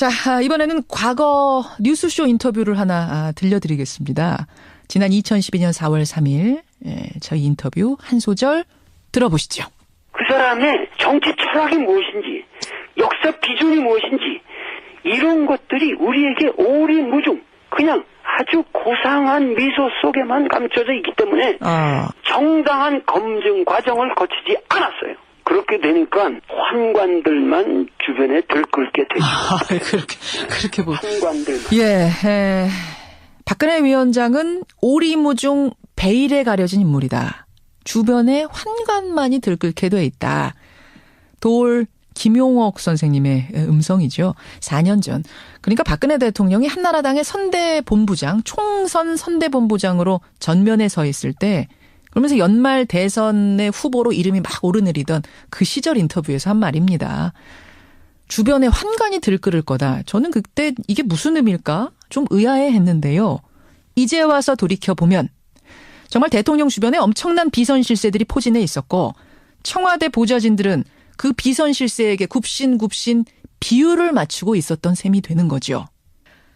자, 이번에는 과거 뉴스쇼 인터뷰를 하나 들려드리겠습니다. 지난 2012년 4월 3일 저희 인터뷰 한 소절 들어보시죠. 그 사람의 정치 철학이 무엇인지, 역사 비전이 무엇인지 이런 것들이 우리에게 오리무중 그냥 아주 고상한 미소 속에만 감춰져 있기 때문에 정당한 검증 과정을 거치지 않았어요. 그렇게 되니까 환관들만 주변에 들끓게 되죠. 그렇게 환관들만. 예, 박근혜 위원장은 오리무중 베일에 가려진 인물이다. 주변에 환관만이 들끓게 돼 있다. 도올 김용옥 선생님의 음성이죠. 4년 전. 그러니까 박근혜 대통령이 한나라당의 선대본부장, 총선 선대본부장으로 전면에 서 있을 때, 그러면서 연말 대선의 후보로 이름이 막 오르내리던 그 시절 인터뷰에서 한 말입니다. 주변에 환관이 들끓을 거다. 저는 그때 이게 무슨 의미일까? 좀 의아해했는데요. 이제 와서 돌이켜보면 정말 대통령 주변에 엄청난 비선 실세들이 포진해 있었고 청와대 보좌진들은 그 비선 실세에게 굽신굽신 비율을 맞추고 있었던 셈이 되는 거죠.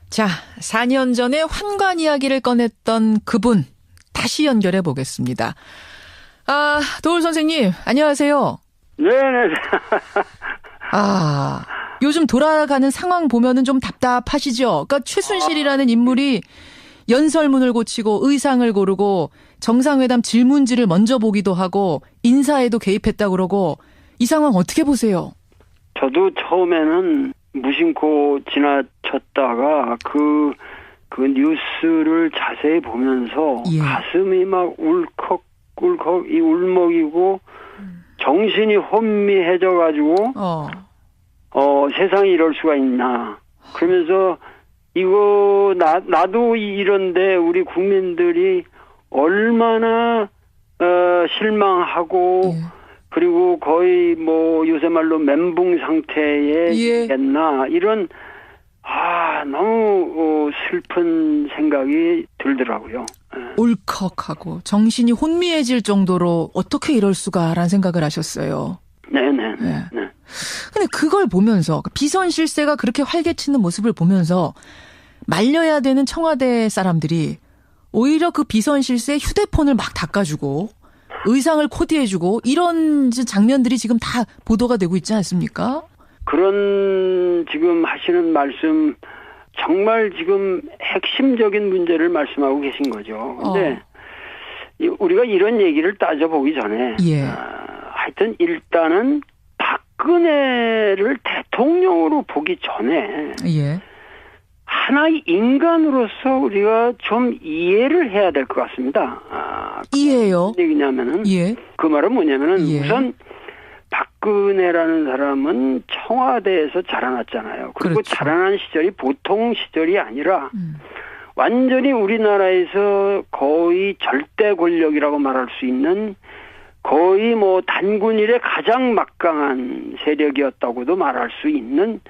자, 4년 전에 환관 이야기를 꺼냈던 그분 다시 연결해 보겠습니다. 도올 선생님, 안녕하세요. 네네. 요즘 돌아가는 상황 보면은 좀 답답하시죠? 그러니까 최순실이라는 인물이 연설문을 고치고 의상을 고르고 정상회담 질문지를 먼저 보기도 하고 인사에도 개입했다 그러고 이 상황 어떻게 보세요? 저도 처음에는 무심코 지나쳤다가 그 뉴스를 자세히 보면서 가슴이 막 울컥울컥 이 울먹이고 정신이 혼미해져가지고 세상에 이럴 수가 있나 그러면서 이거 나도 이런데 우리 국민들이 얼마나 실망하고 그리고 거의 뭐 요새 말로 멘붕 상태에 있겠나 이런 너무 슬픈 생각이 들더라고요. 울컥하고 정신이 혼미해질 정도로 어떻게 이럴 수가라는 생각을 하셨어요. 네네. 근데 그걸 보면서 비선 실세가 그렇게 활개치는 모습을 보면서 말려야 되는 청와대 사람들이 오히려 그 비선 실세 휴대폰을 막 닦아주고 의상을 코디해주고 이런 장면들이 지금 다 보도가 되고 있지 않습니까? 그런 지금 하시는 말씀 정말 지금 핵심적인 문제를 말씀하고 계신 거죠. 근데 우리가 이런 얘기를 따져보기 전에 하여튼 일단은 박근혜를 대통령으로 보기 전에 하나의 인간으로서 우리가 좀 이해를 해야 될 것 같습니다. 이해요? 무슨 얘기냐면은 그 말은 뭐냐면은 우선 박근혜라는 사람은 청와대에서 자라났잖아요. 그리고 자라난 시절이 보통 시절이 아니라 완전히 우리나라에서 거의 절대 권력이라고 말할 수 있는 거의 뭐 단군일의 가장 막강한 세력이었다고도 말할 수 있는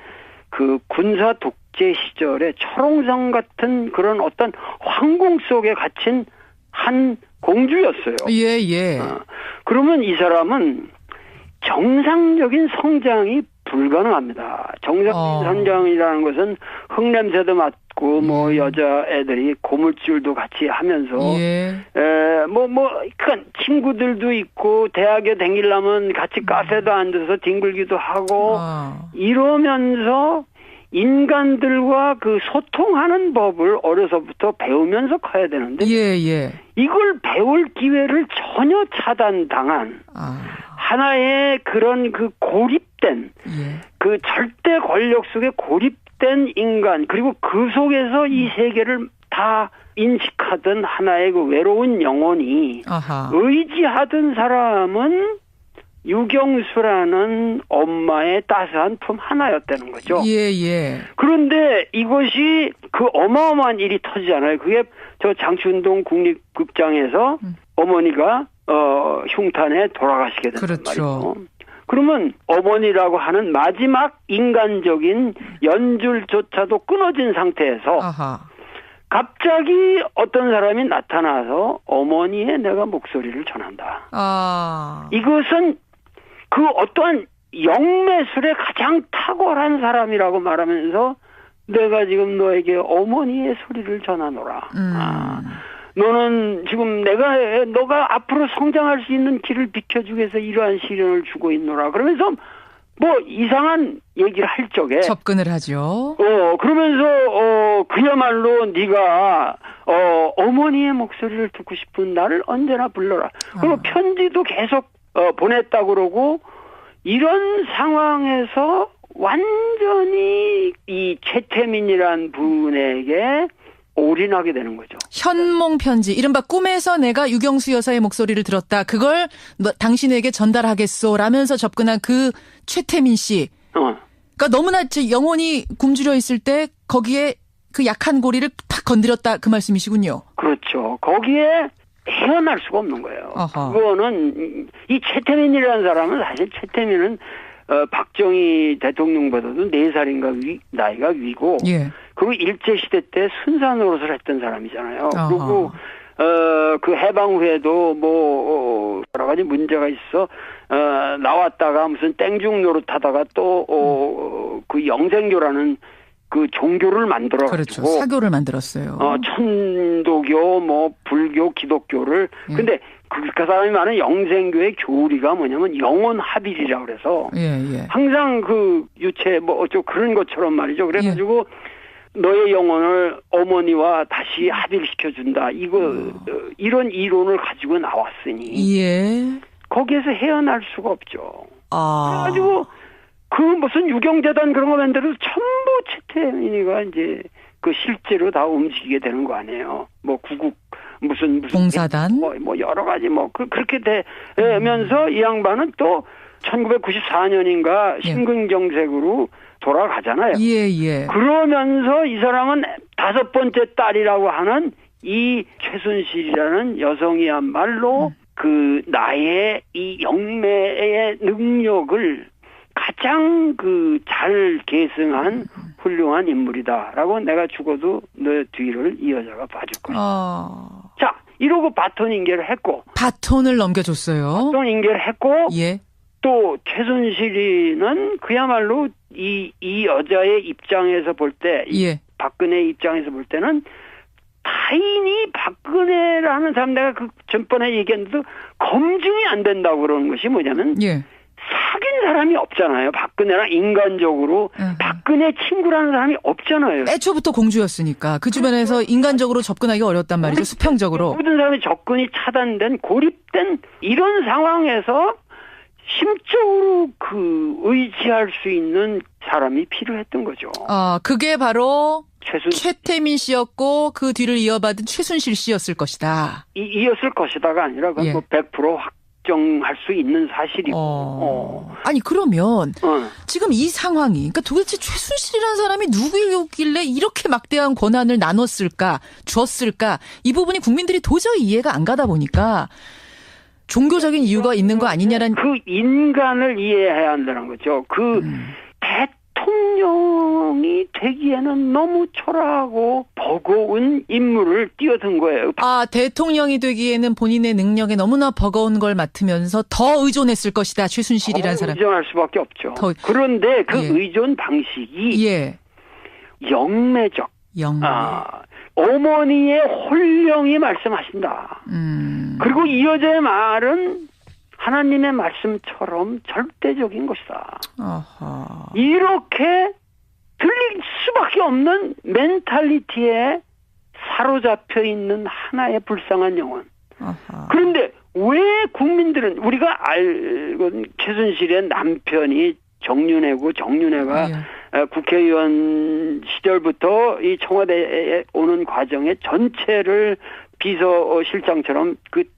그 군사 독재 시절의 철옹성 같은 그런 어떤 황궁 속에 gathin 한 공주였어요. 그러면 이 사람은 정상적인 성장이 불가능합니다. 정상적인 성장이라는 것은 흙냄새도 맡고 뭐 여자애들이 고물줄도 같이 하면서 그러니까 친구들도 있고 대학에 다니려면 같이 카페도 앉아서 뒹굴기도 하고 이러면서 인간들과 그 소통하는 법을 어려서부터 배우면서 커야 되는데 이걸 배울 기회를 전혀 차단당한 하나의 그런 그 고립된 그 절대 권력 속에 고립된 인간 그리고 그 속에서 이 세계를 다 인식하던 하나의 그 외로운 영혼이 의지하던 사람은 유경수라는 엄마의 따스한 품 하나였다는 거죠. 그런데 이것이 그 어마어마한 일이 터지잖아요. 그게 저 장춘동 국립극장에서 어머니가 흉탄에 돌아가시게 되는 말이죠. 그러면 어머니라고 하는 마지막 인간적인 연줄조차도 끊어진 상태에서 갑자기 어떤 사람이 나타나서 어머니의 내가 목소리를 전한다. 이것은 그 어떠한 영매술에 가장 탁월한 사람이라고 말하면서 내가 지금 너에게 어머니의 소리를 전하노라. 너는 지금 너가 앞으로 성장할 수 있는 길을 비켜주기 위해서 이러한 시련을 주고 있노라. 그러면서 뭐 이상한 얘기를 할 적에 접근을 하죠. 그러면서 그야말로 네가 어머니의 목소리를 듣고 싶은 나를 언제나 불러라. 그리고 편지도 계속 보냈다고 그러고 이런 상황에서 완전히 이 최태민이란 분에게 올인하게 되는 거죠. 현몽 편지, 이른바 꿈에서 내가 유경수 여사의 목소리를 들었다. 그걸 당신에게 전달하겠소 라면서 접근한 그 최태민 씨. 그러니까 너무나 영혼이 굶주려 있을 때 거기에 그 약한 고리를 탁 건드렸다, 그 말씀이시군요. 그렇죠. 거기에 헤어날 수가 없는 거예요. 어허. 그거는 이 최태민이라는 사람은 사실 최태민은 박정희 대통령보다도 4살인가 나이가 위고 예. 그리고 일제시대 때 순사 노릇을 했던 사람이잖아요. 어허. 그리고 그 해방 후에도 뭐 여러 가지 문제가 있어 나왔다가 무슨 땡중 노릇하다가 또 그 영생교라는 그 종교를 만들어 그렇죠. 가지고 사교를 만들었어요. 천도교 뭐 불교 기독교를 근데 그 사람이 말하는 영생교의 교리가 뭐냐면 영혼 합일이라고 그래서 항상 그 유체 뭐 어쩌고 그런 것처럼 말이죠. 그래가지고 너의 영혼을 어머니와 다시 합일시켜준다. 이런 이론을 가지고 나왔으니 거기에서 헤어날 수가 없죠. 그래가지고 그 무슨 유경재단 그런 거 만들어도 전부 최태민이가 이제 그 실제로 다 움직이게 되는 거 아니에요. 뭐 구국 무슨 봉사단 뭐 여러 가지 뭐 그렇게 되면서 이 양반은 또 1994년인가 심근경색으로 돌아가잖아요. 그러면서 이 사람은 5번째 딸이라고 하는 이 최순실이라는 여성이야말로 그 나의 이 영매의 능력을 가장 잘 계승한 훌륭한 인물이다라고 내가 죽어도 너 뒤를 이 여자가 봐줄 거야. 자, 이러고 바톤 인계를 했고. 바톤을 넘겨줬어요. 바톤 인계를 했고. 또 최순실이는 그야말로 이 여자의 입장에서 볼 때, 박근혜 입장에서 볼 때는 타인이 박근혜라는 사람 내가 그 전번에 얘기했는데 검증이 안 된다고 그러는 것이 뭐냐면 사귄 사람이 없잖아요. 박근혜랑 인간적으로 박근혜 친구라는 사람이 없잖아요. 애초부터 공주였으니까 그 주변에서 인간적으로 접근하기 어렵단 말이죠. 수평적으로. 모든 사람의 접근이 차단된 고립된 이런 상황에서 심적으로 의지할 수 있는 사람이 필요했던 거죠. 그게 바로 최태민 씨였고 그 뒤를 이어받은 최순실 씨였을 것이다. 이었을 것이다가 아니라 그건 뭐 100% 확정할 수 있는 사실이고. 아니 그러면 지금 이 상황이 그러니까 도대체 최순실이라는 사람이 누구였길래 이렇게 막대한 권한을 나눴을까 줬을까 이 부분이 국민들이 도저히 이해가 안 가다 보니까 종교적인 이유가 있는 거 아니냐라는 그 인간을 이해해야 한다는 거죠. 대통령이 되기에는 너무 초라하고 버거운 임무를 뛰어든 거예요. 대통령이 되기에는 본인의 능력에 너무나 버거운 걸 맡으면서 더 의존했을 것이다. 최순실이라는 사람. 의존할 수밖에 없죠. 그런데 그 의존 방식이 영매적. 어머니의 홀령이 말씀하신다. 그리고 이 여자의 말은 하나님의 말씀처럼 절대적인 것이다. 이렇게 들릴 수밖에 없는 멘탈리티에 사로잡혀 있는 하나의 불쌍한 영혼. 그런데 왜 국민들은 우리가 알건 최순실의 남편이 정윤회고 정윤회가 국회의원 시절부터 이 청와대에 오는 과정의 전체를 비서실장처럼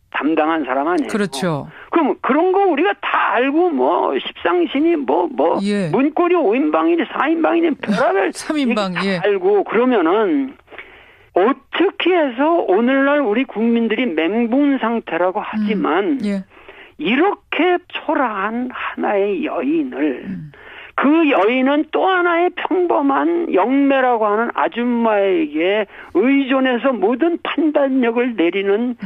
담당한 사람 아니에요. 그렇죠. 그럼 그런 거 우리가 다 알고 십상신이 문고리 5인방이니 4인방이니 별하별 3인방 다 알고 그러면은 어떻게 해서 오늘날 우리 국민들이 맹분 상태라고 하지만 이렇게 초라한 하나의 여인을 그 여인은 또 하나의 평범한 영매라고 하는 아줌마에게 의존해서 모든 판단력을 내리는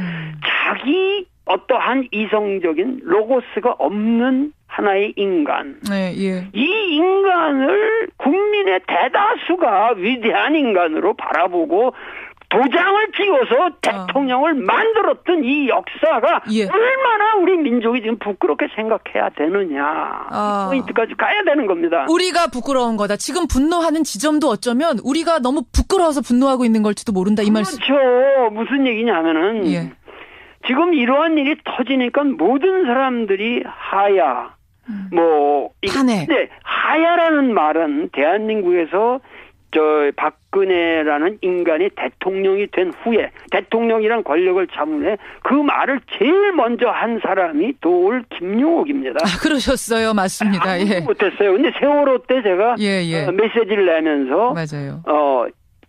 자기 어떠한 이성적인 로고스가 없는 하나의 인간. 네, 예. 이 인간을 국민의 대다수가 위대한 인간으로 바라보고 도장을 찍어서 대통령을 만들었던 이 역사가 예. 얼마나 우리 민족이 지금 부끄럽게 생각해야 되느냐. 이 포인트까지 가야 되는 겁니다. 우리가 부끄러운 거다. 지금 분노하는 지점도 어쩌면 우리가 너무 부끄러워서 분노하고 있는 걸지도 모른다. 이 말씀. 그렇죠. 무슨 얘기냐면은 예. 지금 이러한 일이 터지니까 모든 사람들이 하야, 탄핵. 근데 하야라는 말은 대한민국에서 박근혜라는 인간이 대통령이 된 후에 대통령이란 권력을 잡은 후에 그 말을 제일 먼저 한 사람이 도올 김용옥입니다. 그러셨어요. 맞습니다. 예. 못했어요. 근데 세월호 때 제가 메시지를 내면서 맞아요.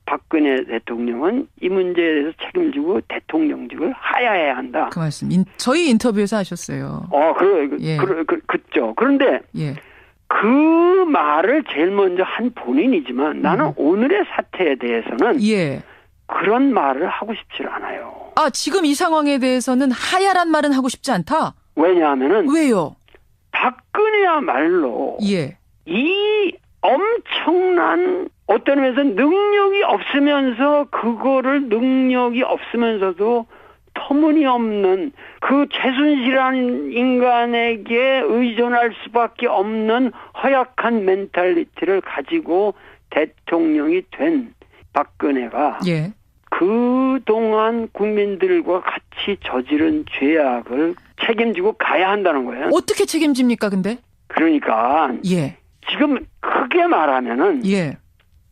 박근혜 대통령은 이 문제에 대해서 책임지고 대통령직을 하야해야 한다. 그 말씀 저희 인터뷰에서 하셨어요. 그렇죠. 그런데 그 말을 제일 먼저 한 본인이지만 나는 오늘의 사태에 대해서는 그런 말을 하고 싶지 않아요. 지금 이 상황에 대해서는 하야란 말은 하고 싶지 않다? 왜냐하면은 왜요? 박근혜야말로 이 엄청난 어떤 면에서 능력이 없으면서도 터무니없는 그 최순실한 인간에게 의존할 수밖에 없는 허약한 멘탈리티를 가지고 대통령이 된 박근혜가 그동안 국민들과 같이 저지른 죄악을 책임지고 가야 한다는 거예요. 어떻게 책임집니까 근데? 그러니까 지금 크게 말하면은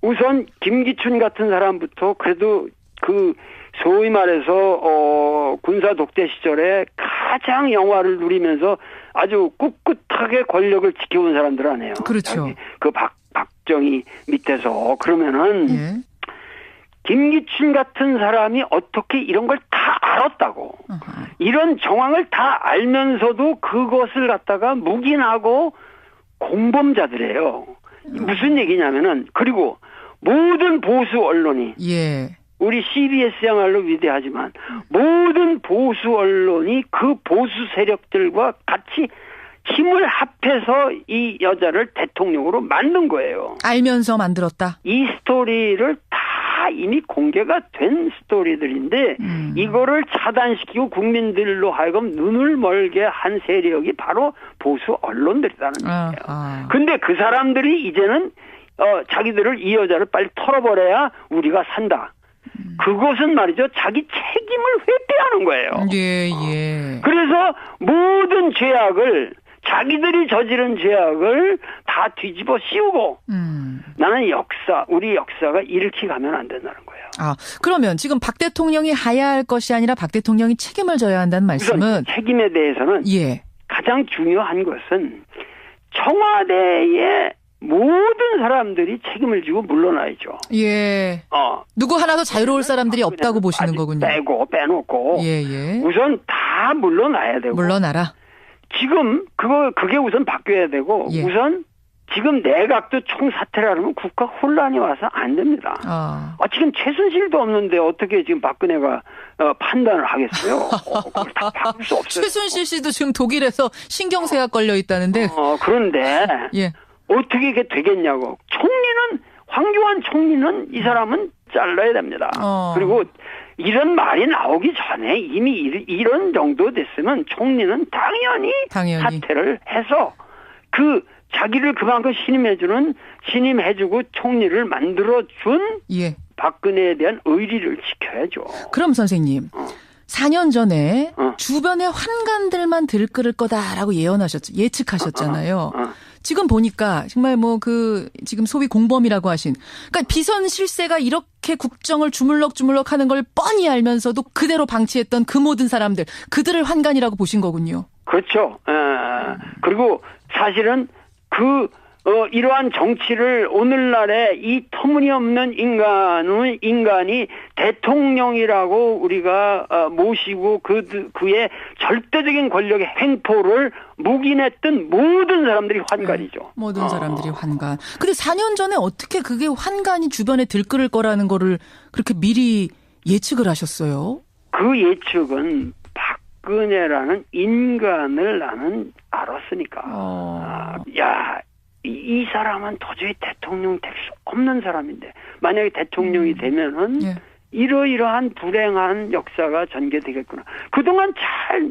우선 김기춘 같은 사람부터 그래도 그 소위 말해서 군사 독재 시절에 가장 영화를 누리면서 아주 꿋꿋하게 권력을 지켜온 사람들 아니에요. 그렇죠. 그 박정희 밑에서 그러면은 김기춘 같은 사람이 어떻게 이런 걸 다 알았다고 이런 정황을 다 알면서도 그것을 갖다가 묵인하고 공범자들이에요. 무슨 얘기냐면은 그리고 모든 보수 언론이 우리 CBS야말로 위대하지만 모든 보수 언론이 그 보수 세력들과 같이 힘을 합해서 이 여자를 대통령으로 만든 거예요. 알면서 만들었다. 이 스토리를 다 이미 공개가 된 스토리들인데 이거를 차단시키고 국민들로 하여금 눈을 멀게 한 세력이 바로 보수 언론들이라는 거예요. 근데 그 사람들이 이제는 자기들을 이 여자를 빨리 털어버려야 우리가 산다. 그것은 말이죠. 자기 책임을 회피하는 거예요. 그래서 모든 죄악을 자기들이 저지른 죄악을 다 뒤집어 씌우고 나는 우리 역사가 이렇게 가면 안 된다는 거예요. 그러면 지금 박 대통령이 하야할 것이 아니라 박 대통령이 책임을 져야 한다는 말씀은 책임에 대해서는 가장 중요한 것은 청와대의 모든 사람들이 책임을 지고 물러나야죠. 누구 하나도 자유로울 사람들이 없다고 보시는 거군요. 빼놓고. 우선 다 물러나야 되고. 물러나라. 지금 그게 우선 바뀌어야 되고 우선 지금 내각도 총사퇴를 하면 국가 혼란이 와서 안 됩니다. 지금 최순실도 없는데 어떻게 지금 박근혜가 판단을 하겠어요? 그걸 다 바꿀 수 없어요. 최순실 씨도 지금 독일에서 신경쇠약 걸려 있다는데. 그런데 어떻게 이게 되겠냐고. 황교안 총리는 이 사람은 잘라야 됩니다. 그리고 이런 말이 나오기 전에 이미 이런 정도 됐으면 총리는 당연히 사퇴를 해서 자기를 그만큼 신임해주고 총리를 만들어준 박근혜에 대한 의리를 지켜야죠. 그럼 선생님. 4년 전에 주변의 환관들만 들끓을 거다라고 예측하셨잖아요. 지금 보니까 정말 지금 소위 공범이라고 하신 그러니까 비선 실세가 이렇게 국정을 주물럭주물럭 하는 걸 뻔히 알면서도 그대로 방치했던 그 모든 사람들 그들을 환관이라고 보신 거군요. 그렇죠. 그리고 사실은 이러한 정치를 오늘날의 이 터무니없는 인간이 대통령이라고 우리가 모시고 그의 절대적인 권력의 횡포를 묵인했던 모든 사람들이 환관이죠. 모든 사람들이 환관. 근데 4년 전에 어떻게 그게 환관이 주변에 들끓을 거라는 거를 그렇게 미리 예측을 하셨어요? 그 예측은 박근혜라는 인간을 나는 알았으니까. 이 사람은 도저히 대통령 될 수 없는 사람인데 만약에 대통령이 되면은 이러이러한 불행한 역사가 전개되겠구나. 그동안 잘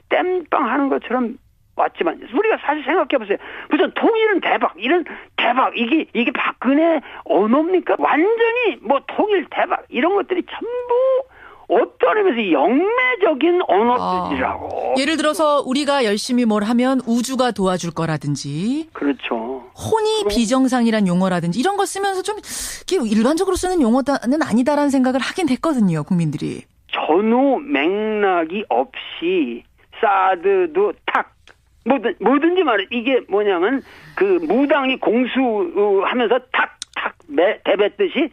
땜빵하는 것처럼 왔지만 우리가 사실 생각해보세요. 무슨 통일은 대박, 이런 대박, 이게 박근혜 언어입니까? 완전히 뭐 통일 대박 이런 것들이 전부 어떤 의미에서 영매적인 언어들이라고. 예를 들어서 우리가 열심히 뭘 하면 우주가 도와줄 거라든지. 그렇죠. 혼이 비정상이란 용어라든지 이런 거 쓰면서 좀 일반적으로 쓰는 용어는 아니다라는 생각을 하긴 했거든요, 국민들이. 전후 맥락이 없이 사드도 탁 뭐든지 말해. 이게 뭐냐면 그 무당이 공수하면서 탁 대뱉듯이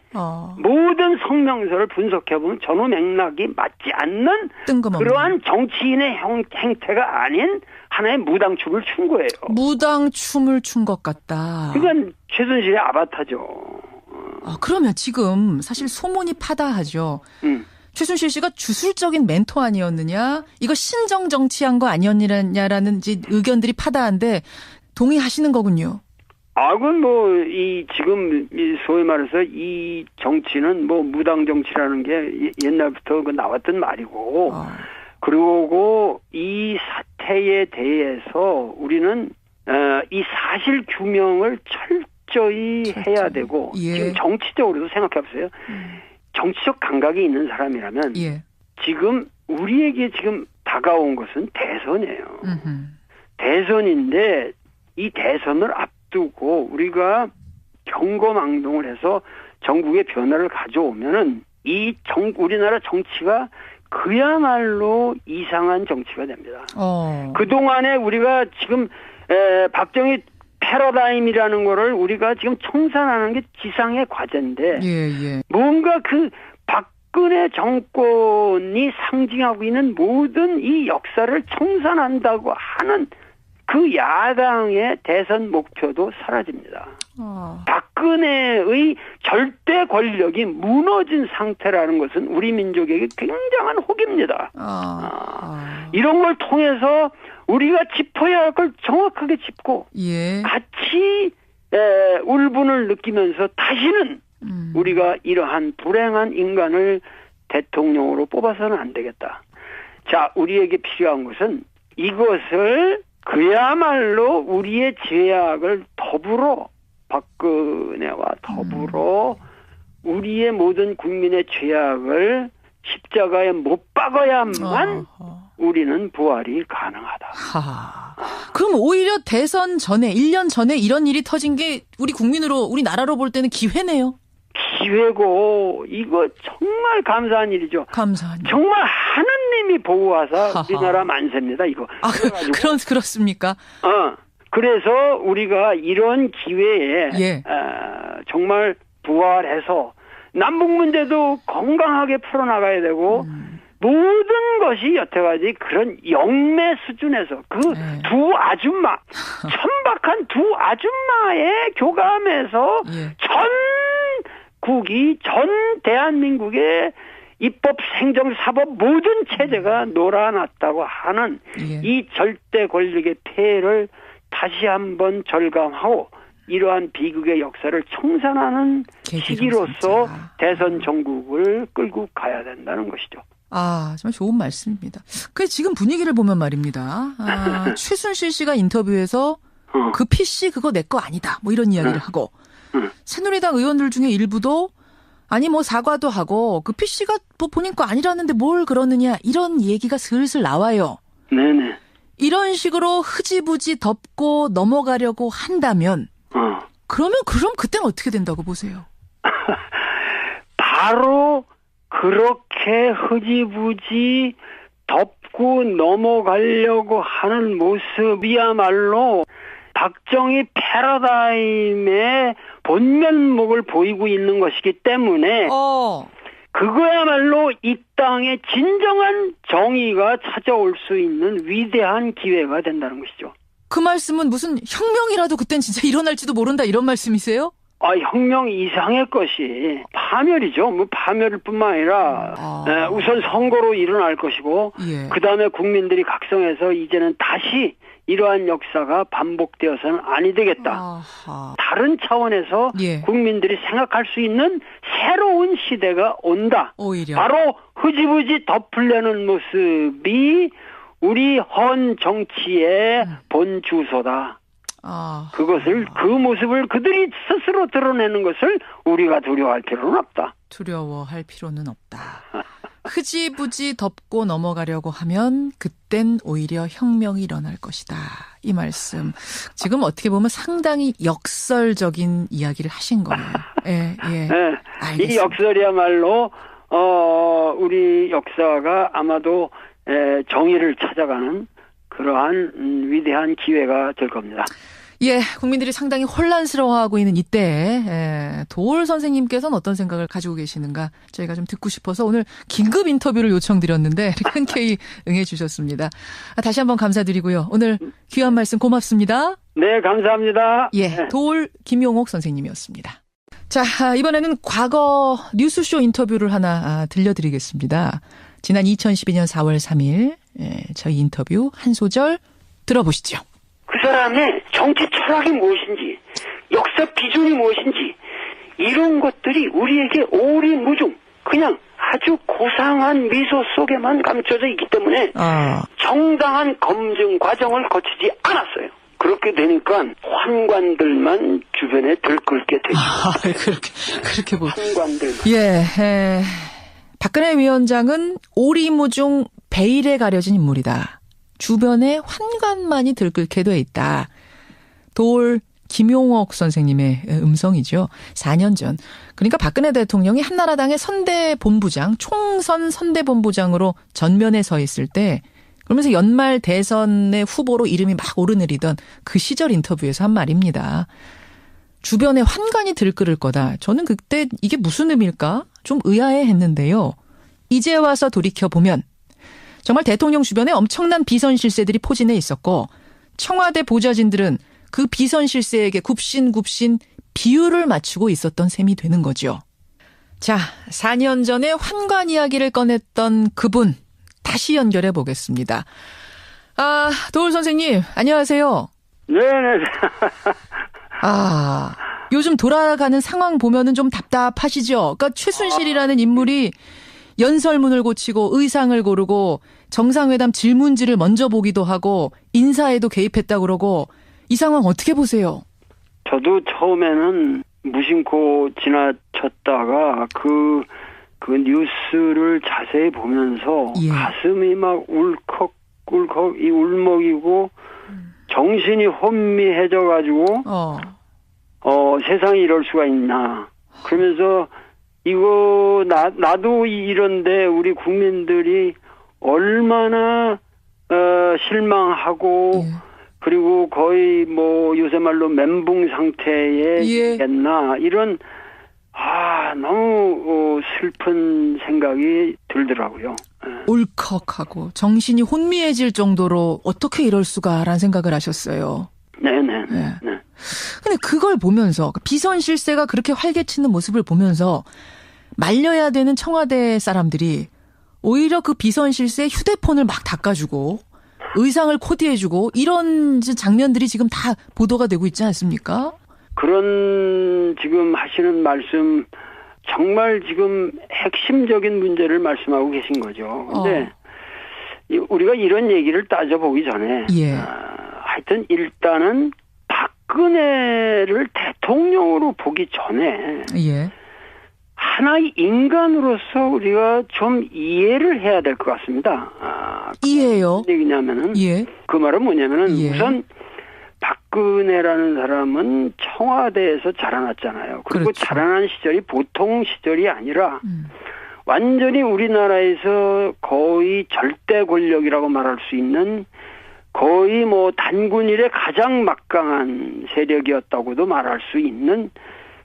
모든 성명서를 분석해보면 전후 맥락이 맞지 않는 그러한 정치인의 행태가 아닌 하나의 무당춤을 춘 거예요. 무당춤을 춘 것 같다. 그건 최순실의 아바타죠. 그러면 지금 사실 소문이 파다하죠. 최순실 씨가 주술적인 멘토 아니었느냐, 이거 신정 정치한 거 아니었느냐라는 의견들이 파다한데 동의하시는 거군요. 그건 지금 소위 말해서 이 정치는 무당 정치라는 게 옛날부터 나왔던 말이고, 그리고 이 사태에 대해서 우리는 이 사실 규명을 철저히 해야 되고, 지금 정치적으로도 생각해보세요. 정치적 감각이 있는 사람이라면 지금 우리에게 지금 다가온 것은 대선이에요. 대선인데 이 대선을 앞두고 우리가 경거망동을 해서 전국의 변화를 가져오면은 우리나라 정치가 그야말로 이상한 정치가 됩니다. 그동안에 우리가 지금 박정희 패러다임이라는 거를 우리가 지금 청산하는 게 지상의 과제인데 뭔가 그 박근혜 정권이 상징하고 있는 모든 이 역사를 청산한다고 하는 그 야당의 대선 목표도 사라집니다. 박근혜의 절대 권력이 무너진 상태라는 것은 우리 민족에게 굉장한 혹입니다. 이런 걸 통해서 우리가 짚어야 할 걸 정확하게 짚고 같이 울분을 느끼면서 다시는 우리가 이러한 불행한 인간을 대통령으로 뽑아서는 안 되겠다. 자, 우리에게 필요한 것은 이것을 그야말로 우리의 죄악을 더불어 박근혜와 더불어 우리의 모든 국민의 죄악을 십자가에 못 박아야만 우리는 부활이 가능하다. 그럼 오히려 대선 전에 1년 전에 이런 일이 터진 게 우리나라로 볼 때는 기회네요. 기회고 이거 정말 감사한 일이죠. 감사한 일. 정말 하느님이 보호하사 우리나라 만세입니다. 이거. 그렇습니까? 그래서 우리가 이런 기회에 정말 부활해서 남북 문제도 건강하게 풀어나가야 되고 모든 것이 여태까지 그런 영매 수준에서 두 아줌마 천박한 두 아줌마의 교감에서 전 대한민국의 입법, 행정, 사법 모든 체제가 놀아났다고 하는 이 절대 권력의 폐해를 다시 한번 절감하고 이러한 비극의 역사를 청산하는 시기로서 대선 전국을 끌고 가야 된다는 것이죠. 정말 좋은 말씀입니다. 지금 분위기를 보면 말입니다. 최순실 씨가 인터뷰에서 그 PC 그거 내 거 아니다. 이런 이야기를 하고 새누리당 의원들 중에 일부도 사과도 하고 그 PC가 본인 거 아니라는데 뭘 그러느냐 이런 얘기가 슬슬 나와요. 네네. 이런 식으로 흐지부지 덮고 넘어가려고 한다면 그럼 그때는 어떻게 된다고 보세요? 바로 그렇게 흐지부지 덮고 넘어가려고 하는 모습이야말로 박정희 패러다임의 본면목을 보이고 있는 것이기 때문에 그거야말로 이 땅에 진정한 정의가 찾아올 수 있는 위대한 기회가 된다는 것이죠. 그 말씀은 무슨 혁명이라도 그땐 진짜 일어날지도 모른다 이런 말씀이세요? 혁명 이상의 것이 파멸이죠. 뭐 파멸일 뿐만 아니라 우선 선거로 일어날 것이고 예. 그다음에 국민들이 각성해서 이제는 다시 이러한 역사가 반복되어서는 아니 되겠다. 아하. 다른 차원에서 예. 국민들이 생각할 수 있는 새로운 시대가 온다. 오히려. 바로 흐지부지 덮으려는 모습이 우리 헌 정치의 본 주소다. 그것을 그 모습을 그들이 스스로 드러내는 것을 우리가 두려워할 필요는 없다. 두려워할 필요는 없다. 흐지부지 덮고 넘어가려고 하면 그땐 오히려 혁명이 일어날 것이다. 이 말씀. 지금 어떻게 보면 상당히 역설적인 이야기를 하신 거예요. 예, 예. 네, 이 역설이야말로 우리 역사가 아마도 정의를 찾아가는 그러한 위대한 기회가 될 겁니다. 예, 국민들이 상당히 혼란스러워하고 있는 이때 도올 선생님께서는 어떤 생각을 가지고 계시는가 저희가 좀 듣고 싶어서 오늘 긴급 인터뷰를 요청드렸는데 흔쾌히 응해 주셨습니다. 다시 한번 감사드리고요. 오늘 귀한 말씀 고맙습니다. 네, 감사합니다. 예, 도올 김용옥 선생님이었습니다. 자, 이번에는 과거 뉴스쇼 인터뷰를 하나 들려드리겠습니다. 지난 2012년 4월 3일 저희 인터뷰 한 소절 들어보시죠. 그 사람의 정치 철학이 무엇인지, 역사 비전이 무엇인지 이런 것들이 우리에게 오리무중 그냥 아주 고상한 미소 속에만 감춰져 있기 때문에 정당한 검증 과정을 거치지 않았어요. 그렇게 되니까 환관들만 주변에 들끓게 되죠. 그렇게 환관들만. 예, 박근혜 위원장은 오리무중 베일에 가려진 인물이다. 주변에 환관만이 들끓게 돼 있다. 도올 김용옥 선생님의 음성이죠. 4년 전. 그러니까 박근혜 대통령이 한나라당의 선대본부장, 총선 선대본부장으로 전면에 서 있을 때 그러면서 연말 대선의 후보로 이름이 막 오르내리던 그 시절 인터뷰에서 한 말입니다. 주변에 환관이 들끓을 거다. 저는 그때 이게 무슨 의미일까? 좀 의아해했는데요. 이제 와서 돌이켜보면 정말 대통령 주변에 엄청난 비선 실세들이 포진해 있었고 청와대 보좌진들은 그 비선 실세에게 굽신굽신 비율을 맞추고 있었던 셈이 되는 거죠. 자, 4년 전에 환관 이야기를 꺼냈던 그분 다시 연결해 보겠습니다. 도올 선생님 안녕하세요. 네네. 요즘 돌아가는 상황 보면은 좀 답답하시죠? 그러니까 최순실이라는 인물이 연설문을 고치고 의상을 고르고 정상회담 질문지를 먼저 보기도 하고 인사에도 개입했다고 그러고 이 상황 어떻게 보세요? 저도 처음에는 무심코 지나쳤다가 그 뉴스를 자세히 보면서 가슴이 막 울컥울컥 이 울먹이고 정신이 혼미해져가지고 세상에 이럴 수가 있나 그러면서 이거 나도 이런데 우리 국민들이 얼마나 실망하고 그리고 거의 뭐 요새 말로 멘붕 상태에 있겠나 이런 너무 슬픈 생각이 들더라고요. 울컥하고 정신이 혼미해질 정도로 어떻게 이럴 수가라는 생각을 하셨어요. 네네. 근데 그걸 보면서 비선 실세가 그렇게 활개치는 모습을 보면서 말려야 되는 청와대 사람들이 오히려 그 비선 실세 휴대폰을 막 닦아주고 의상을 코디해주고 이런 장면들이 지금 다 보도가 되고 있지 않습니까? 그런 지금 하시는 말씀 정말 지금 핵심적인 문제를 말씀하고 계신 거죠. 근데 우리가 이런 얘기를 따져보기 전에 하여튼 일단은 박근혜를 대통령으로 보기 전에 하나의 인간으로서 우리가 좀 이해를 해야 될 것 같습니다. 이해요? 무슨 얘기냐면은 그 말은 뭐냐면은 우선 박근혜라는 사람은 청와대에서 자라났잖아요. 그리고 그렇죠. 자라난 시절이 보통 시절이 아니라 완전히 우리나라에서 거의 절대 권력이라고 말할 수 있는 거의 뭐 단군 이래 가장 막강한 세력이었다고도 말할 수 있는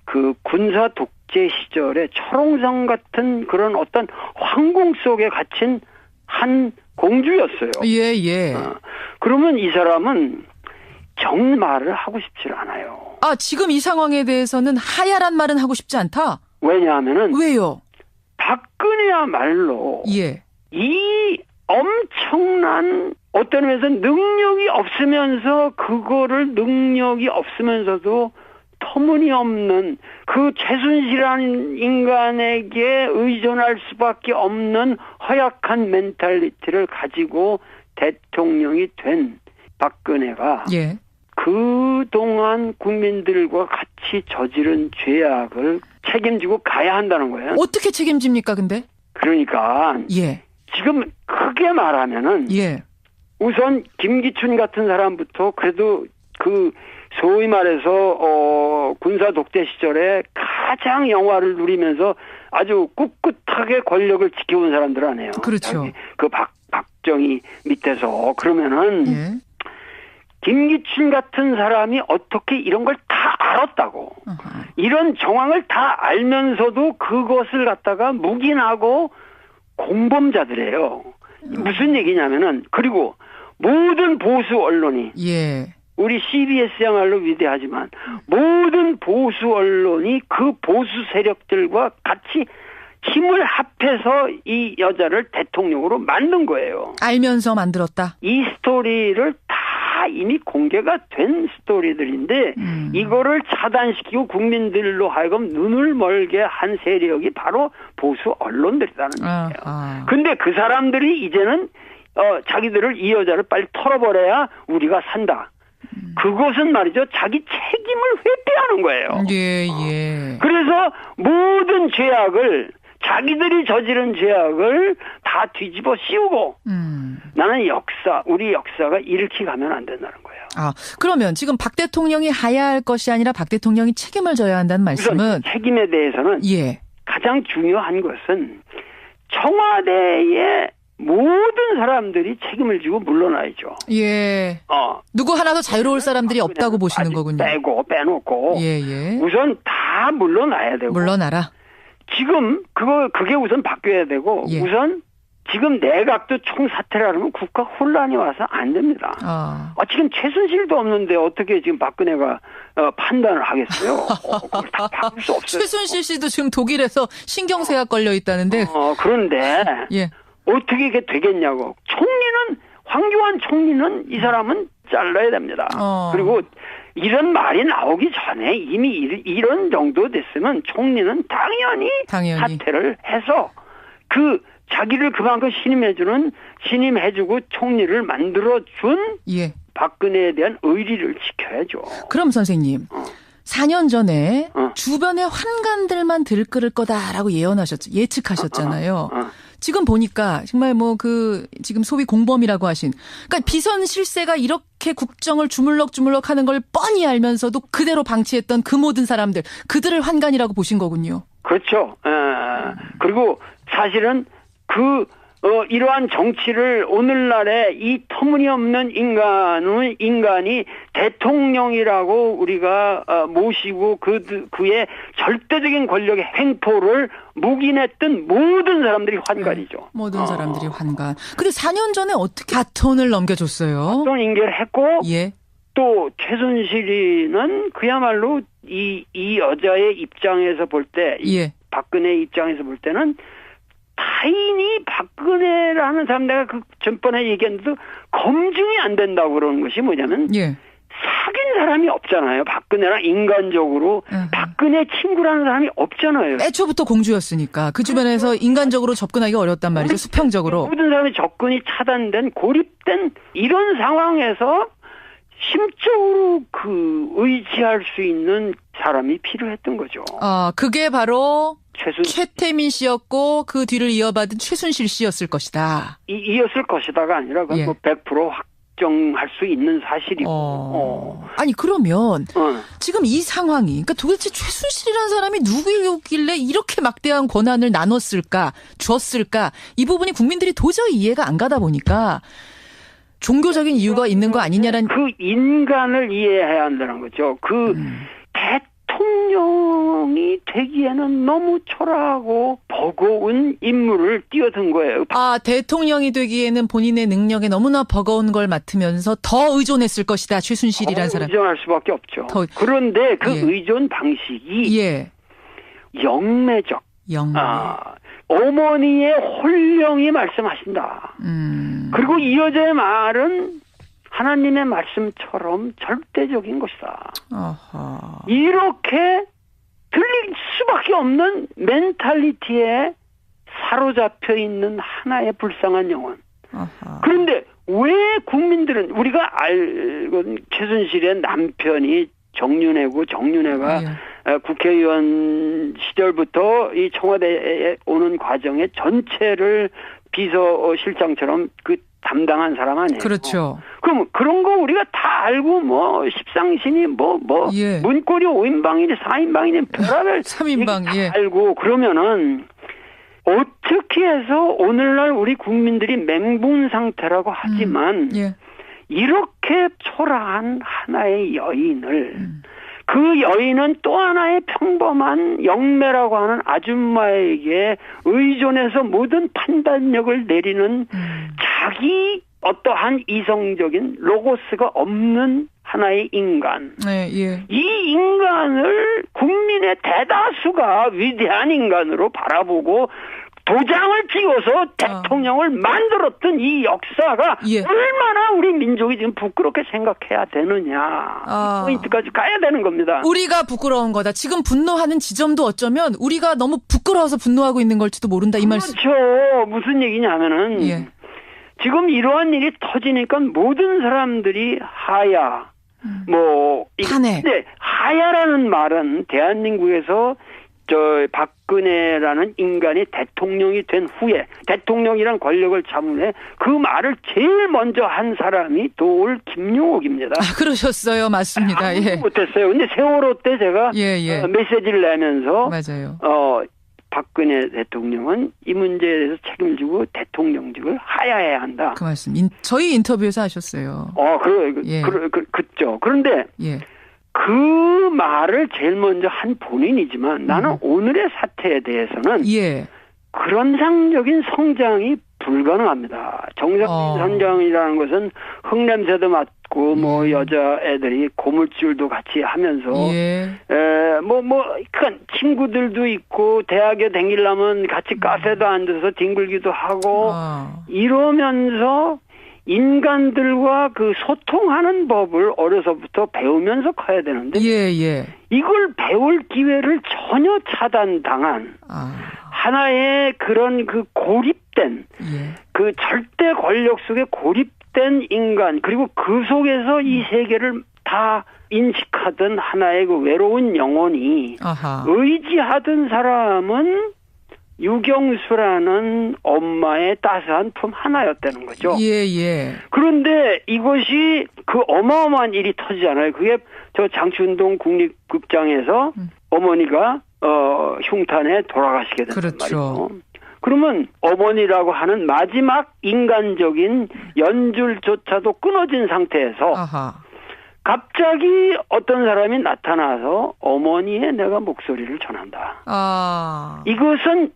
그 군사 독재 시절에 철옹성 같은 그런 어떤 황궁 속에 갇힌 한 공주였어요. 그러면 이 사람은 정말을 하고 싶지 않아요. 아, 지금 이 상황에 대해서는 하야란 말은 하고 싶지 않다? 왜냐하면은 왜요? 박근혜야말로 예. 이 엄청난 어떤 의미에서 능력이 없으면서 그거를 능력이 없으면서도 터무니없는 그 최순실이라는 인간에게 의존할 수밖에 없는 허약한 멘탈리티를 가지고 대통령이 된 박근혜가 예. 그동안 국민들과 같이 저지른 죄악을 책임지고 가야 한다는 거예요. 어떻게 책임집니까, 근데? 그러니까 예. 지금 크게 말하면은 예. 우선 김기춘 같은 사람부터 그래도 그 소위 말해서 군사 독재 시절에 가장 영화를 누리면서 아주 꿋꿋하게 권력을 지켜온 사람들 아니에요. 그렇죠. 그 박정희 밑에서 그러면은 예. 김기춘 같은 사람이 어떻게 이런 걸 다 알았다고. 어허. 이런 정황을 다 알면서도 그것을 갖다가 묵인하고 공범자들이에요. 무슨 얘기냐면은 그리고 모든 보수 언론이 예. 우리 CBS야말로 위대하지만 모든 보수 언론이 그 보수 세력들과 같이 힘을 합해서 이 여자를 대통령으로 만든 거예요. 알면서 만들었다. 이 스토리를 다 이미 공개가 된 스토리들인데 이거를 차단시키고 국민들로 하여금 눈을 멀게 한 세력이 바로 보수 언론들이라는 거예요. 근데 그 사람들이 이제는 자기들을 이 여자를 빨리 털어버려야 우리가 산다. 그것은 말이죠. 자기 책임을 회피하는 거예요. 예, 예. 그래서 모든 죄악을 자기들이 저지른 죄악을 다 뒤집어 씌우고 나는 우리 역사가 이렇게 가면 안 된다는 거예요. 아, 그러면 지금 박 대통령이 하야할 것이 아니라 박 대통령이 책임을 져야 한다는 말씀은? 우선 책임에 대해서는 예. 가장 중요한 것은 청와대의 모든 사람들이 책임을 지고 물러나야죠. 예. 누구 하나도 자유로울 사람들이 없다고 보시는 거군요. 빼놓고. 예, 예. 우선 다 물러나야 되고. 물러나라. 지금 그게 우선 바뀌어야 되고 예. 우선 지금 내각도 총사퇴를 하면 국가 혼란이 와서 안 됩니다. 지금 최순실도 없는데 어떻게 지금 박근혜가 판단을 하겠어요? 그걸 다 바꿀 수 없어요. 최순실 씨도 지금 독일에서 신경쇠약 걸려 있다는데. 그런데 예. 어떻게 이게 되겠냐고. 황교안 총리는 이 사람은 잘라야 됩니다. 그리고 이런 말이 나오기 전에 이미 이런 정도 됐으면 총리는 당연히 사퇴를 해서 자기를 그만큼 신임해주고 총리를 만들어준 예. 박근혜에 대한 의리를 지켜야죠. 그럼 선생님. 4년 전에 주변의 환관들만 들끓을 거다라고 예측하셨잖아요. 지금 보니까 정말 지금 소위 공범이라고 하신, 그러니까 비선 실세가 이렇게 국정을 주물럭주물럭 하는 걸 뻔히 알면서도 그대로 방치했던 그 모든 사람들, 그들을 환관이라고 보신 거군요. 그렇죠. 그리고 사실은 이러한 정치를 오늘날의 이 터무니없는 인간이 대통령이라고 우리가 모시고 그의 절대적인 권력의 횡포를 묵인했던 모든 사람들이 환관이죠. 모든 사람들이 환관. 근데 4년 전에 어떻게 바톤을 넘겨줬어요? 바톤 인계를 했고 예. 또 최순실이는 그야말로 이 여자의 입장에서 볼 때 예. 박근혜 입장에서 볼 때는 타인이 박근혜라는 사람 내가 전번에 얘기했는데도 검증이 안 된다고 그러는 것이 뭐냐면 예. 사귄 사람이 없잖아요. 박근혜랑 인간적으로 박근혜 친구라는 사람이 없잖아요. 애초부터 공주였으니까 그 주변에서 인간적으로 접근하기가 어렵단 말이죠. 수평적으로. 모든 사람의 접근이 차단된 고립된 이런 상황에서 심적으로 의지할 수 있는 사람이 필요했던 거죠. 그게 바로 최태민 씨였고 그 뒤를 이어받은 최순실 씨였을 것이다. 이었을 것이다가 아니라 그건 100% 확정할 수 있는 사실이고. 아니 그러면 지금 이 상황이 그러니까 도대체 최순실이라는 사람이 누구였길래 이렇게 막대한 권한을 줬을까? 이 부분이 국민들이 도저히 이해가 안 가다 보니까 종교적인 이유가 있는 거 아니냐라는 그 인간을 이해해야 한다는 거죠. 대통령이 되기에는 너무 초라하고 버거운 임무를 뛰어든 거예요. 아, 대통령이 되기에는 본인의 능력에 너무나 버거운 걸 맡으면서 더 의존했을 것이다. 최순실이라는 사람. 의존할 수밖에 없죠. 그런데 그 예. 의존 방식이 예. 영매적. 영매. 어머니의 홀령이 말씀하신다. 그리고 이 여자의 말은 하나님의 말씀처럼 절대적인 것이다. 아하. 이렇게 들릴 수밖에 없는 멘탈리티에 사로잡혀 있는 하나의 불쌍한 영혼. 아하. 그런데 왜 국민들은 우리가 알건 최순실의 남편이 정윤회고 정윤회가 국회의원 시절부터 이 청와대에 오는 과정의 전체를 비서실장처럼 그 담당한 사람 아니에요. 그렇죠. 그럼 그런 거 우리가 다 알고 뭐 십상신이 예. 문고리 5인방이니 4인방이니 별하별 3인방 예. 알고 그러면은 어떻게 해서 오늘날 우리 국민들이 맹분 상태라고 하지만 예. 이렇게 초라한 하나의 여인을 그 여인은 또 하나의 평범한 영매라고 하는 아줌마에게 의존해서 모든 판단력을 내리는 자기 어떠한 이성적인 로고스가 없는 하나의 인간. 네, 예. 이 인간을 국민의 대다수가 위대한 인간으로 바라보고 도장을 찍어서 대통령을 만들었던 이 역사가 예. 얼마나 우리 민족이 지금 부끄럽게 생각해야 되느냐. 이 포인트까지 가야 되는 겁니다. 우리가 부끄러운 거다. 지금 분노하는 지점도 어쩌면 우리가 너무 부끄러워서 분노하고 있는 걸지도 모른다. 이 말씀. 그렇죠. 무슨 얘기냐면은 예. 지금 이러한 일이 터지니까 모든 사람들이 하야 탄핵. 근데 하야라는 말은 대한민국에서 박근혜라는 인간이 대통령이 된 후에 대통령이란 권력을 잡은 후에 그 말을 제일 먼저 한 사람이 도올 김용옥입니다. 그러셨어요. 맞습니다. 예. 못했어요. 근데 세월호 때 제가 메시지를 내면서 맞아요. 박근혜 대통령은 이 문제에 대해서 책임을 지고 대통령직을 하야해야 한다. 그 말씀 저희 인터뷰에서 하셨어요. 그렇죠. 그런데 그 말을 제일 먼저 한 본인이지만 나는 오늘의 사태에 대해서는 그런상적인 성장이 불가능합니다. 정상적인 성장이라는 것은 흙냄새도 맡고 여자애들이 고물줄도 같이 하면서 그러니까 친구들도 있고 대학에 다니려면 같이 카페도 앉아서 뒹굴기도 하고 이러면서 인간들과 그 소통하는 법을 어려서부터 배우면서 커야 되는데 이걸 배울 기회를 전혀 차단당한 하나의 그런 그 고립된 그 절대 권력 속에 고립된 인간 그리고 그 속에서 이 세계를 다 인식하던 하나의 그 외로운 영혼이 의지하던 사람은 유경수라는 엄마의 따스한 품 하나였다는 거죠. 그런데 이것이 그 어마어마한 일이 터지잖아요. 그게 저 장춘동 국립극장에서 어머니가 흉탄에 돌아가시게 된단 말이죠. 그러면 어머니라고 하는 마지막 인간적인 연줄조차도 끊어진 상태에서 갑자기 어떤 사람이 나타나서 어머니의 내가 목소리를 전한다. 이것은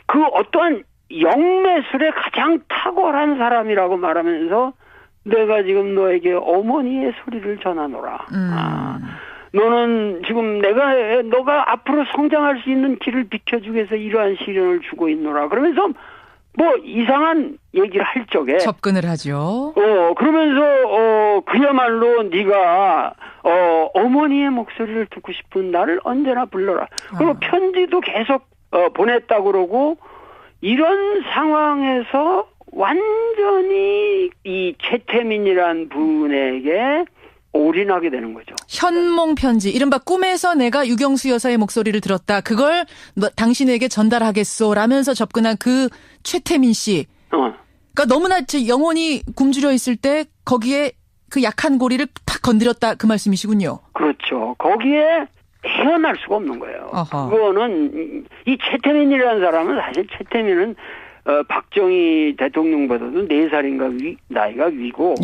그 어떠한 영매술의 가장 탁월한 사람이라고 말하면서 내가 지금 너에게 어머니의 소리를 전하노라. 너는 지금 너가 앞으로 성장할 수 있는 길을 비켜주기 위해서 이러한 시련을 주고 있노라. 그러면서 이상한 얘기를 할 적에 접근을 하죠. 그러면서 그야말로 네가 어머니의 목소리를 듣고 싶은 나를 언제나 불러라. 그리고 편지도 계속 보냈다고 그러고 이런 상황에서 완전히 이 최태민이란 분에게 올인하게 되는 거죠. 현몽 편지, 이른바 꿈에서 내가 유경수 여사의 목소리를 들었다. 그걸 당신에게 전달하겠소 라면서 접근한 그 최태민 씨. 그러니까 너무나 영혼이 굶주려 있을 때 거기에 그 약한 고리를 탁 건드렸다 그 말씀이시군요. 그렇죠. 거기에 헤어날 수가 없는 거예요. 그거는 이 최태민이라는 사람은 사실 최태민은 박정희 대통령보다도 4살인가 나이가 위고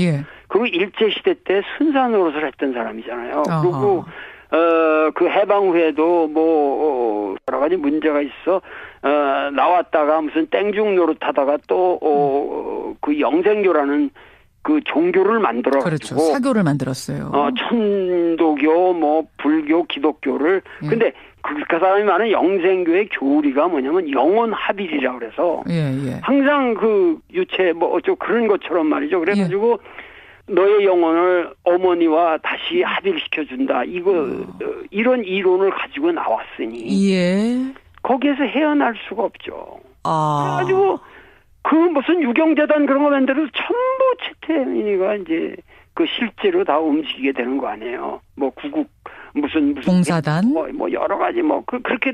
그리고 일제시대 때 순사 노릇을 했던 사람이잖아요. 그리고 그 해방 후에도 뭐 여러 가지 문제가 있어 나왔다가 무슨 땡중 노릇하다가 또 그 영생교라는 그 종교를 만들어 그렇죠. 가지고 사교를 만들었어요. 천도교 뭐 불교 기독교를 근데 그 사람이 말하는 영생교의 교리가 뭐냐면 영원 합일이라고 그래서 항상 그 유체 뭐 어쩌고 그런 것처럼 말이죠. 그래가지고 너의 영혼을 어머니와 다시 합일시켜준다. 이런 이론을 가지고 나왔으니 거기에서 헤어날 수가 없죠. 그래가지고 그 무슨 유경재단 그런 거 만들어도 전부 최태민이가 이제 그 실제로 다 움직이게 되는 거 아니에요. 뭐 구국 무슨 봉사단 뭐 여러 가지 뭐 그렇게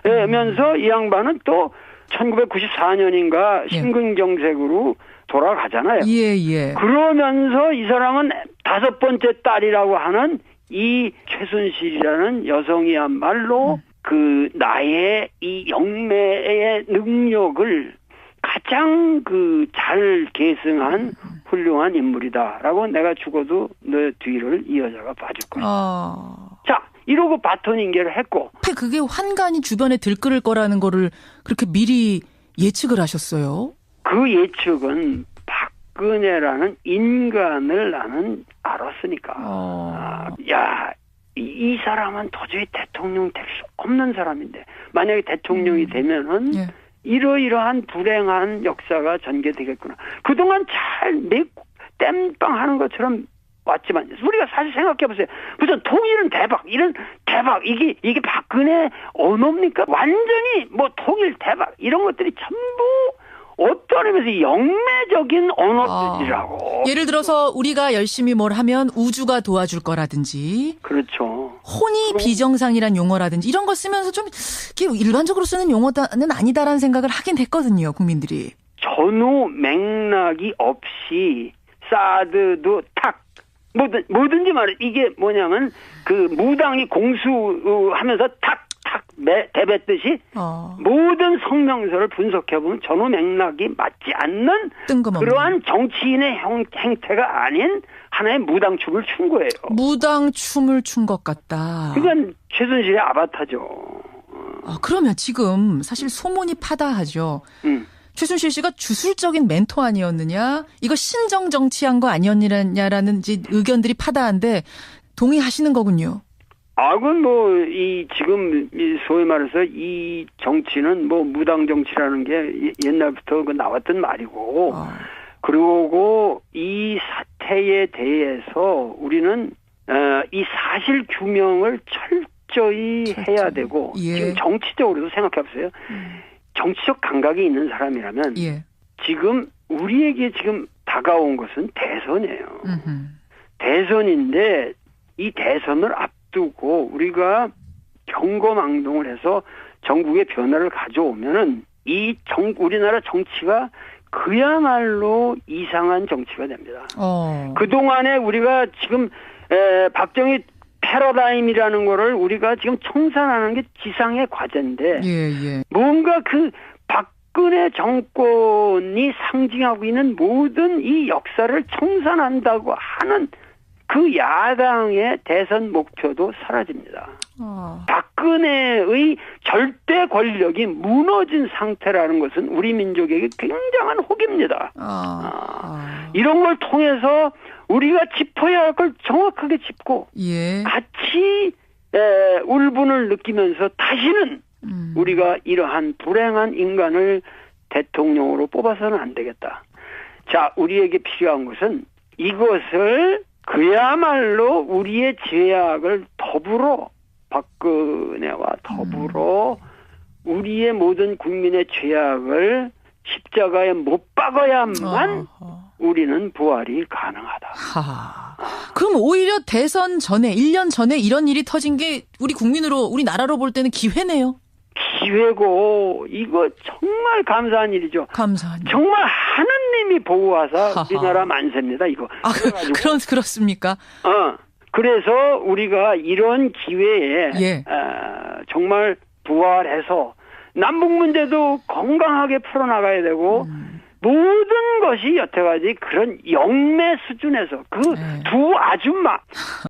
되면서 이 양반은 또 1994년인가 심근경색으로 돌아가잖아요. 그러면서 이 사람은 5번째 딸이라고 하는 이 최순실이라는 여성이야말로 그 나의 이 영매의 능력을 가장 그 잘 계승한 훌륭한 인물이다라고 내가 죽어도 너 뒤를 이 여자가 봐줄 거야. 자, 이러고 바톤 인계를 했고. 그게 환관이 주변에 들끓을 거라는 거를 그렇게 미리 예측을 하셨어요? 그 예측은 박근혜라는 인간을 나는 알았으니까. 이 사람은 도저히 대통령 될 수 없는 사람인데 만약에 대통령이 되면은 이러이러한 불행한 역사가 전개되겠구나. 그동안 잘 땜빵 하는 것처럼 왔지만 우리가 사실 생각해보세요. 무슨 통일은 대박, 이런 대박, 이게 박근혜 언어입니까? 완전히 뭐 통일 대박 이런 것들이 전부 어떤 의미에서 영매적인 언어들이라고. 예를 들어서 우리가 열심히 뭘 하면 우주가 도와줄 거라든지. 그렇죠. 혼이 비정상이란 용어라든지 이런 거 쓰면서 좀 일반적으로 쓰는 용어는 아니다라는 생각을 하긴 했거든요. 국민들이. 전후 맥락이 없이 사드도 탁 뭐든지 말해. 이게 뭐냐면 그 무당이 공수하면서 탁 대뱉듯이 모든 성명서를 분석해보면 전후 맥락이 맞지 않는 그러한 정치인의 행태가 아닌 하나의 무당춤을 춘 거예요. 무당춤을 춘 것 같다. 그건 최순실의 아바타죠. 그러면 지금 사실 소문이 파다하죠. 최순실 씨가 주술적인 멘토 아니었느냐? 이거 신정 정치한 거 아니었느냐라는 의견들이 파다한데 동의하시는 거군요. 그건 지금 소위 말해서 이 정치는 무당 정치라는 게 옛날부터 나왔던 말이고, 그리고 이 사태에 대해서 우리는, 이 사실 규명을 철저히 해야 되고, 지금 정치적으로도 생각해 보세요. 정치적 감각이 있는 사람이라면, 지금 우리에게 지금 다가온 것은 대선이에요. 대선인데, 이 대선을 앞두고 우리가 경거망동을 해서 전국의 변화를 가져오면은 우리나라 정치가 그야말로 이상한 정치가 됩니다. 그동안에 우리가 지금 박정희 패러다임이라는 거를 우리가 지금 청산하는 게 지상의 과제인데 뭔가 그 박근혜 정권이 상징하고 있는 모든 이 역사를 청산한다고 하는 그 야당의 대선 목표도 사라집니다. 박근혜의 절대 권력이 무너진 상태라는 것은 우리 민족에게 굉장한 혹입니다. 이런 걸 통해서 우리가 짚어야 할 걸 정확하게 짚고 같이 울분을 느끼면서 다시는 우리가 이러한 불행한 인간을 대통령으로 뽑아서는 안 되겠다. 자, 우리에게 필요한 것은 이것을 그야말로 우리의 죄악을 더불어 박근혜와 더불어 우리의 모든 국민의 죄악을 십자가에 못 박아야만 우리는 부활이 가능하다. 그럼 오히려 대선 전에 1년 전에 이런 일이 터진 게 우리나라로 볼 때는 기회네요. 기회고 이거 정말 감사한 일이죠. 정말 하느님이 보호하사 우리나라 만세입니다. 이거. 그렇습니까? 그래서 우리가 이런 기회에 정말 부활해서 남북 문제도 건강하게 풀어나가야 되고 모든 것이 여태까지 그런 영매 수준에서 그 두 아줌마